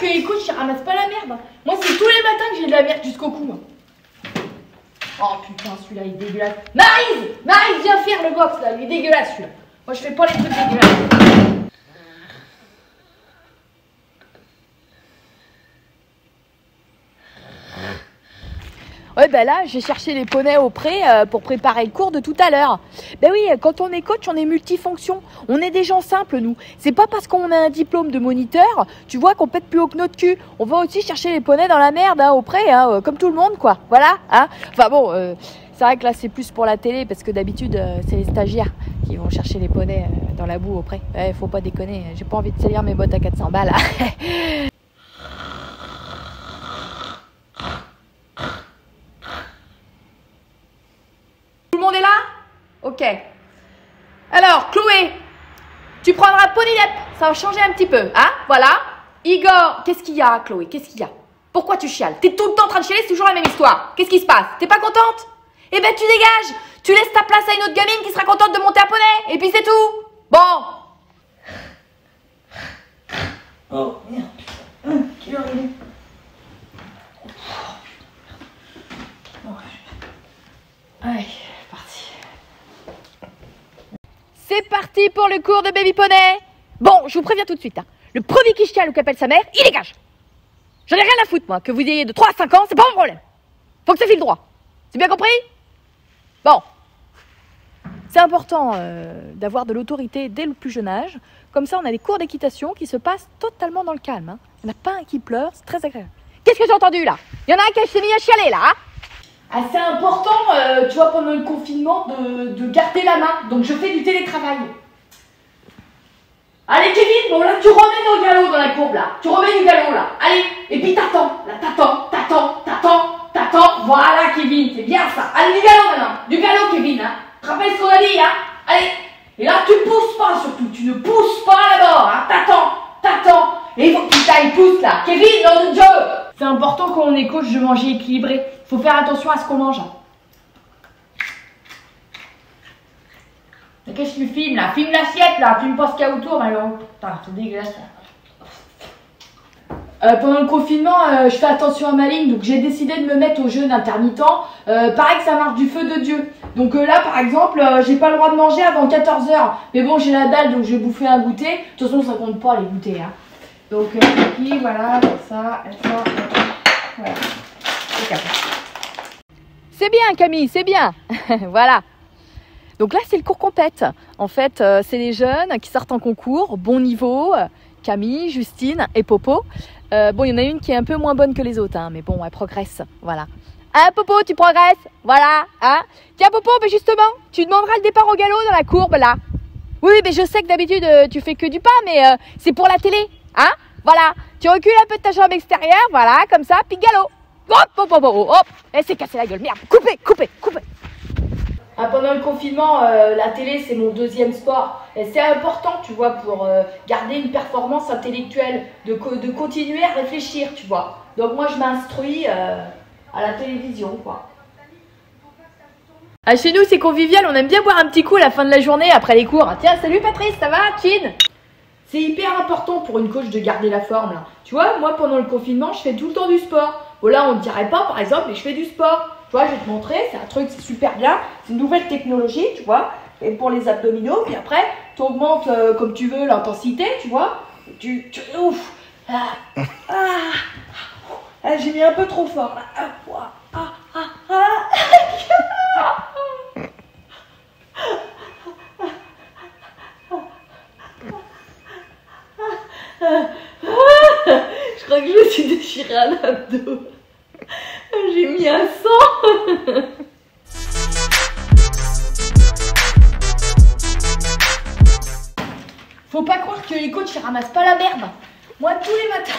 que les coachs ils ramassent pas la merde. Moi c'est tous les matins que j'ai de la merde jusqu'au cou. Oh putain, celui-là il est dégueulasse. Maryse, viens faire le box là, il est dégueulasse celui-là. Moi je fais pas les trucs dégueulasses. Ouais, ben là, j'ai cherché les poneys au pré pour préparer le cours de tout à l'heure. Ben oui, quand on est coach, on est multifonction. On est des gens simples, nous. C'est pas parce qu'on a un diplôme de moniteur, tu vois, qu'on pète plus haut que notre cul. On va aussi chercher les poneys dans la merde, hein, au pré, hein, comme tout le monde, quoi. Voilà, hein. Enfin bon, c'est vrai que là, c'est plus pour la télé, parce que d'habitude, c'est les stagiaires qui vont chercher les poneys dans la boue au pré. Ouais, faut pas déconner. J'ai pas envie de salir mes bottes à 400 balles. Tout le monde est là? Ok. Alors, Chloé, tu prendras Ponylep. Ça va changer un petit peu, hein? Voilà. Igor, qu'est-ce qu'il y a, Chloé? Qu'est-ce qu'il y a? Pourquoi tu chiales? T'es tout le temps en train de chialer, c'est toujours la même histoire. Qu'est-ce qui se passe? T'es pas contente? Eh ben, tu dégages. Tu laisses ta place à une autre gamine qui sera contente de monter un poney. Et puis c'est tout. Bon. Oh, merde. Quelle heure il est? Allez. C'est parti pour le cours de baby poney. Bon, je vous préviens tout de suite, hein. Le premier qui chiale ou qui appelle sa mère, il dégage. J'en ai rien à foutre, moi. Que vous ayez de 3 à 5 ans, c'est pas mon problème. Faut que ça file droit. C'est bien compris? Bon. C'est important d'avoir de l'autorité dès le plus jeune âge. Comme ça, on a des cours d'équitation qui se passent totalement dans le calme, hein. Il n'y en a pas un qui pleure, c'est très agréable. Qu'est-ce que j'ai entendu, là? Il y en a un qui s'est mis à chialer, là, hein? Ah, c'est important, tu vois, pendant le confinement, de garder la main. Donc, je fais du télétravail. Allez, Kevin, bon, là, tu remets dans le galop dans la courbe, là. Tu remets du galop, là. Allez, et puis t'attends. Là, t'attends. Voilà, Kevin, c'est bien ça. Allez, du galop, maintenant. Du galop, Kevin, hein. Tu te rappelles ce qu'on a dit, hein. Allez. Et là, tu pousses pas, surtout. Tu ne pousses pas là-bas, hein. T'attends. Et il faut que tu t'ailles, pousse, là. Kevin, dans le jeu. C'est important quand on est coach de manger équilibré. Faut faire attention à ce qu'on mange. Mais qu'est-ce que tu filmes là? Filme l'assiette là, filme pas ce qu'il y a autour, alors. Putain, c'est dégueulasse. Pendant le confinement, je fais attention à ma ligne, donc j'ai décidé de me mettre au jeûne intermittent. Pareil que ça marche du feu de Dieu. Donc là, par exemple, j'ai pas le droit de manger avant 14 h. Mais bon, j'ai la dalle, donc je vais bouffer un goûter. De toute façon, ça compte pas les goûters, hein. Donc, ici, voilà, ça. Voilà. C'est bien, Camille, c'est bien. Voilà. Donc là, c'est le cours compète. En fait, c'est les jeunes qui sortent en concours, bon niveau. Camille, Justine et Popo. Bon, il y en a une qui est un peu moins bonne que les autres, hein, mais bon, elle progresse. Voilà. Hein, Popo, tu progresses? Voilà. Hein? Tiens, Popo, mais justement, tu demanderas le départ au galop dans la courbe, là. Oui, mais je sais que d'habitude, tu fais que du pas, mais c'est pour la télé. Hein? Voilà. Tu recules un peu de ta jambe extérieure, voilà, comme ça, puis galop. Hop, elle s'est cassée la gueule, merde, coupez. Ah, pendant le confinement, la télé c'est mon deuxième sport. Et c'est important, tu vois, pour garder une performance intellectuelle, de continuer à réfléchir, tu vois. Donc moi je m'instruis à la télévision, quoi. Ah, chez nous c'est convivial, on aime bien boire un petit coup à la fin de la journée après les cours. Tiens, salut Patrice, ça va, Chin? C'est hyper important pour une coach de garder la forme, là. Tu vois, moi pendant le confinement, je fais tout le temps du sport. Bon là, on ne dirait pas par exemple, mais je fais du sport. Tu vois, je vais te montrer, c'est un truc, c'est super bien. C'est une nouvelle technologie, tu vois. Et pour les abdominaux, puis après, tu augmentes comme tu veux l'intensité, tu vois. Ouf. J'ai mis un peu trop fort, là. Je crois que je me suis déchiré un abdo. J'ai mis un sang. Faut pas croire que les coachs ils ramassent pas la merde. Moi tous les matins